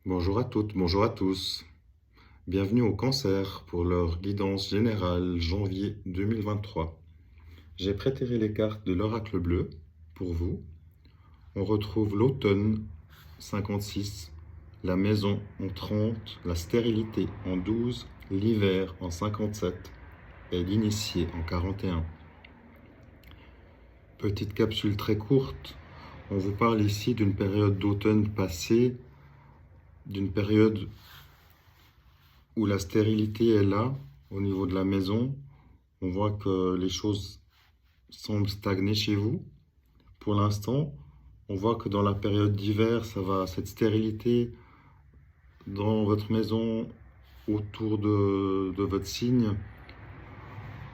Bonjour à toutes, bonjour à tous. Bienvenue au Cancer pour leur guidance générale janvier 2023. J'ai préparé les cartes de l'oracle bleu pour vous. On retrouve l'automne 56, la maison en 30, la stérilité en 12, l'hiver en 57 et l'initié en 41. Petite capsule très courte. On vous parle ici d'une période d'automne passée, d'une période où la stérilité est là, au niveau de la maison. On voit que les choses semblent stagner chez vous. Pour l'instant, on voit que dans la période d'hiver, cette stérilité dans votre maison, autour de votre signe,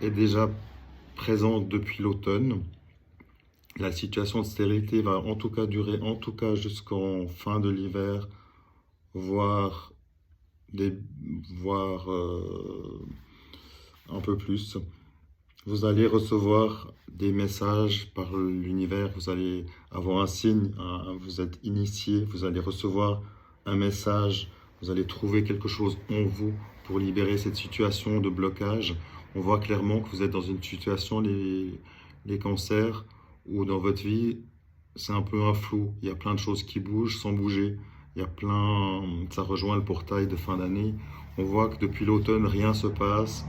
est déjà présente depuis l'automne. La situation de stérilité va en tout cas durer, en tout cas jusqu'en fin de l'hiver, voire, des, voire un peu plus. Vous allez recevoir des messages par l'univers, vous allez avoir un signe, vous êtes initié, vous allez recevoir un message, vous allez trouver quelque chose en vous pour libérer cette situation de blocage. On voit clairement que vous êtes dans une situation, les cancers, où dans votre vie, c'est un peu un flou. Il y a plein de choses qui bougent sans bouger. Ça rejoint le portail de fin d'année. On voit que depuis l'automne, rien se passe,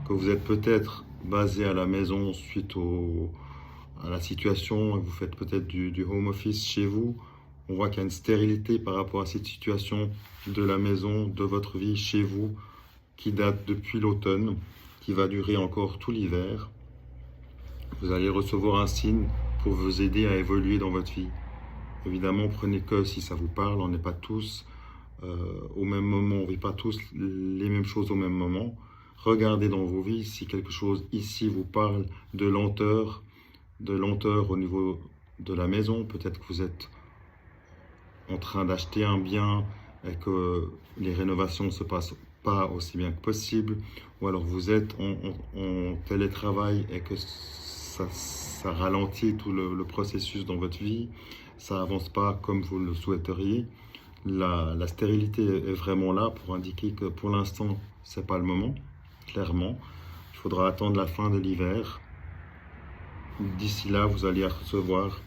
que vous êtes peut-être basé à la maison suite à la situation, vous faites peut-être du home office chez vous. On voit qu'il y a une stérilité par rapport à cette situation de la maison, de votre vie chez vous, qui date depuis l'automne, qui va durer encore tout l'hiver. Vous allez recevoir un signe pour vous aider à évoluer dans votre vie. Évidemment, prenez que si ça vous parle, on n'est pas tous au même moment, on ne vit pas tous les mêmes choses au même moment. Regardez dans vos vies si quelque chose ici vous parle de lenteur au niveau de la maison. Peut-être que vous êtes en train d'acheter un bien et que les rénovations ne se passent pas aussi bien que possible. Ou alors vous êtes en télétravail et que ça ralentit tout le processus dans votre vie. Ça avance pas comme vous le souhaiteriez. La stérilité est vraiment là pour indiquer que pour l'instant, c'est pas le moment, clairement. Il faudra attendre la fin de l'hiver. D'ici là, vous allez recevoir,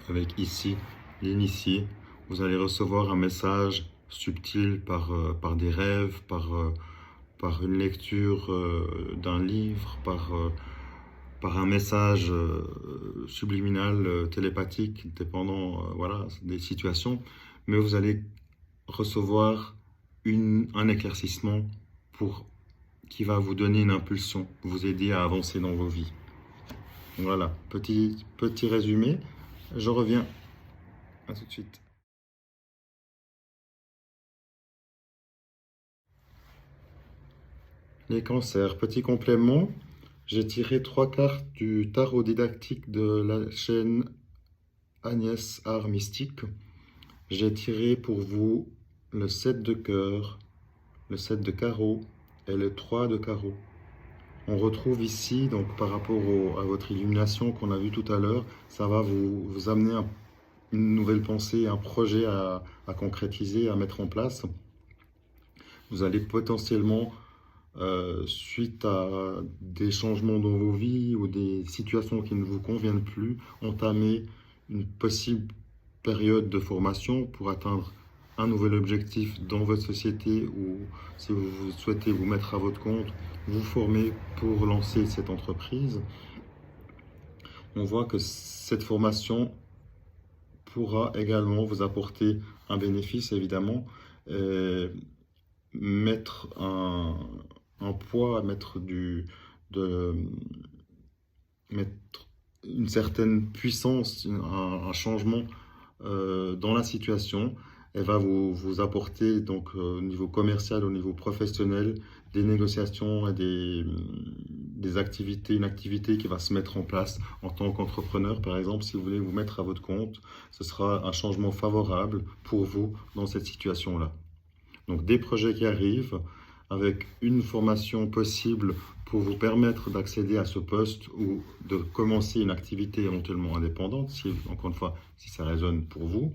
avec ici l'initié, vous allez recevoir un message subtil par des rêves, par une lecture d'un livre, par un message subliminal, télépathique, dépendant voilà, des situations. Mais vous allez recevoir un éclaircissement qui va vous donner une impulsion, vous aider à avancer dans vos vies. Voilà, petit résumé. Je reviens. À tout de suite. Les cancers, petit complément. J'ai tiré 3 cartes du tarot didactique de la chaîne Agnès Art Mystique. J'ai tiré pour vous le 7 de cœur, le 7 de carreau et le 3 de carreau. On retrouve ici, donc par rapport à votre illumination qu'on a vu tout à l'heure, ça va vous amener une nouvelle pensée, un projet à concrétiser, à mettre en place. Vous allez potentiellement, suite à des changements dans vos vies ou des situations qui ne vous conviennent plus, entamer une possible période de formation pour atteindre un nouvel objectif dans votre société ou si vous souhaitez vous mettre à votre compte, vous former pour lancer cette entreprise. On voit que cette formation pourra également vous apporter un bénéfice, évidemment, mettre un poids, mettre une certaine puissance, un changement dans la situation. Elle va vous apporter donc au niveau commercial, au niveau professionnel, des négociations et des activités, une activité qui va se mettre en place en tant qu'entrepreneur. Par exemple, si vous voulez vous mettre à votre compte, ce sera un changement favorable pour vous dans cette situation-là. Donc des projets qui arrivent avec une formation possible pour vous permettre d'accéder à ce poste ou de commencer une activité éventuellement indépendante, si, encore une fois, si ça résonne pour vous,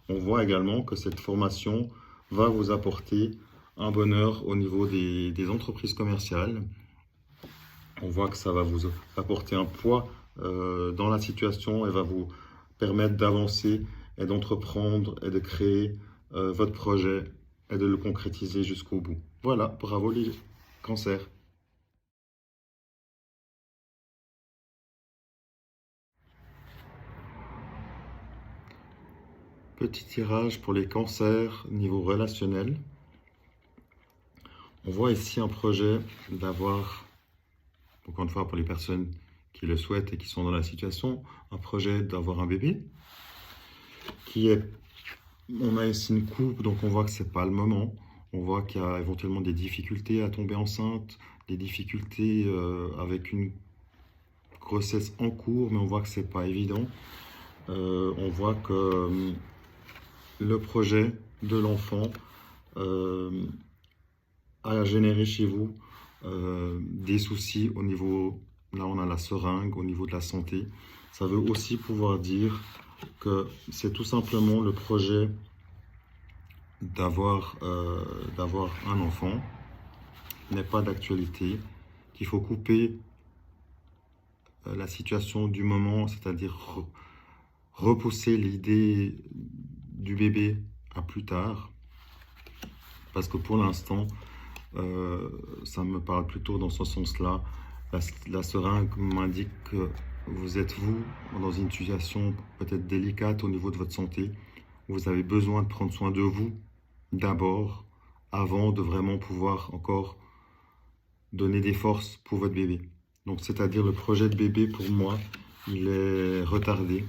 On voit également que cette formation va vous apporter un bonheur au niveau des entreprises commerciales. On voit que ça va vous apporter un poids dans la situation et va vous permettre d'avancer et d'entreprendre et de créer votre projet et de le concrétiser jusqu'au bout. Voilà, bravo les cancers. Petit tirage pour les cancers niveau relationnel. On voit ici un projet d'avoir, encore une fois pour les personnes qui le souhaitent et qui sont dans la situation, un projet d'avoir un bébé qui est, on a ici une coupe, donc on voit que c'est pas le moment. On voit qu'il y a éventuellement des difficultés à tomber enceinte, des difficultés avec une grossesse en cours, mais on voit que c'est pas évident. On voit que le projet de l'enfant a généré chez vous des soucis au niveau, là on a la seringue, au niveau de la santé. Ça veut aussi pouvoir dire que c'est tout simplement le projet d'avoir un enfant n'est pas d'actualité, qu'il faut couper la situation du moment, c'est-à-dire repousser l'idée du bébé à plus tard, parce que pour l'instant, ça me parle plutôt dans ce sens-là. La seringue m'indique que vous êtes, vous, dans une situation peut-être délicate au niveau de votre santé. Vous avez besoin de prendre soin de vous d'abord, avant de vraiment pouvoir encore donner des forces pour votre bébé. Donc, c'est-à-dire le projet de bébé, pour moi, il est retardé.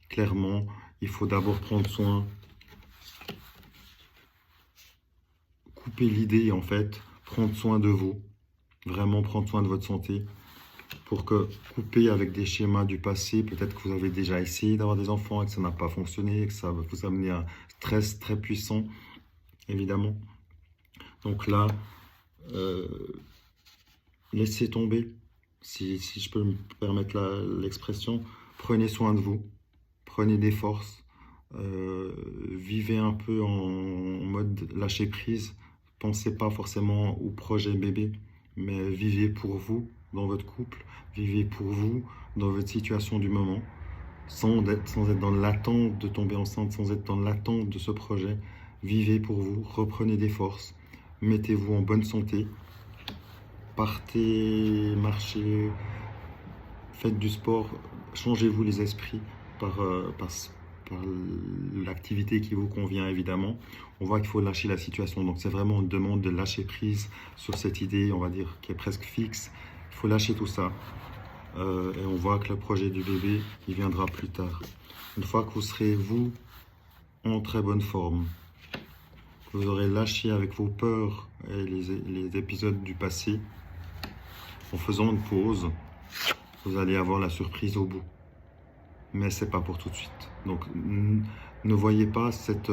Clairement, il faut d'abord prendre soin, couper l'idée en fait, prendre soin de vous, vraiment prendre soin de votre santé, pour que couper avec des schémas du passé, peut-être que vous avez déjà essayé d'avoir des enfants et que ça n'a pas fonctionné, et que ça va vous amener à un stress très puissant, évidemment. Donc là, laissez tomber, si je peux me permettre l'expression, prenez soin de vous, prenez des forces, vivez un peu en mode lâcher prise, pensez pas forcément au projet bébé, mais vivez pour vous dans votre couple, vivez pour vous dans votre situation du moment, sans être dans l'attente de tomber enceinte, sans être dans l'attente de ce projet. Vivez pour vous, reprenez des forces, mettez-vous en bonne santé, partez, marchez, faites du sport, changez-vous les esprits par l'activité qui vous convient évidemment. On voit qu'il faut lâcher la situation, donc c'est vraiment une demande de lâcher prise sur cette idée, on va dire, qui est presque fixe. Il faut lâcher tout ça. Et on voit que le projet du bébé, il viendra plus tard. Une fois que vous serez, vous, en très bonne forme, que vous aurez lâché avec vos peurs et les épisodes du passé, en faisant une pause, vous allez avoir la surprise au bout. Mais c'est pas pour tout de suite. Donc ne voyez pas cette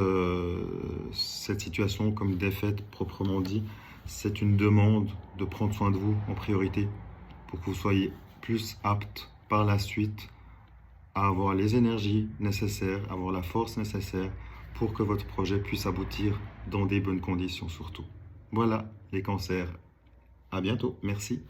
situation comme défaite proprement dit. C'est une demande de prendre soin de vous en priorité pour que vous soyez plus apte par la suite à avoir les énergies nécessaires, avoir la force nécessaire pour que votre projet puisse aboutir dans des bonnes conditions surtout. Voilà les cancers. À bientôt. Merci.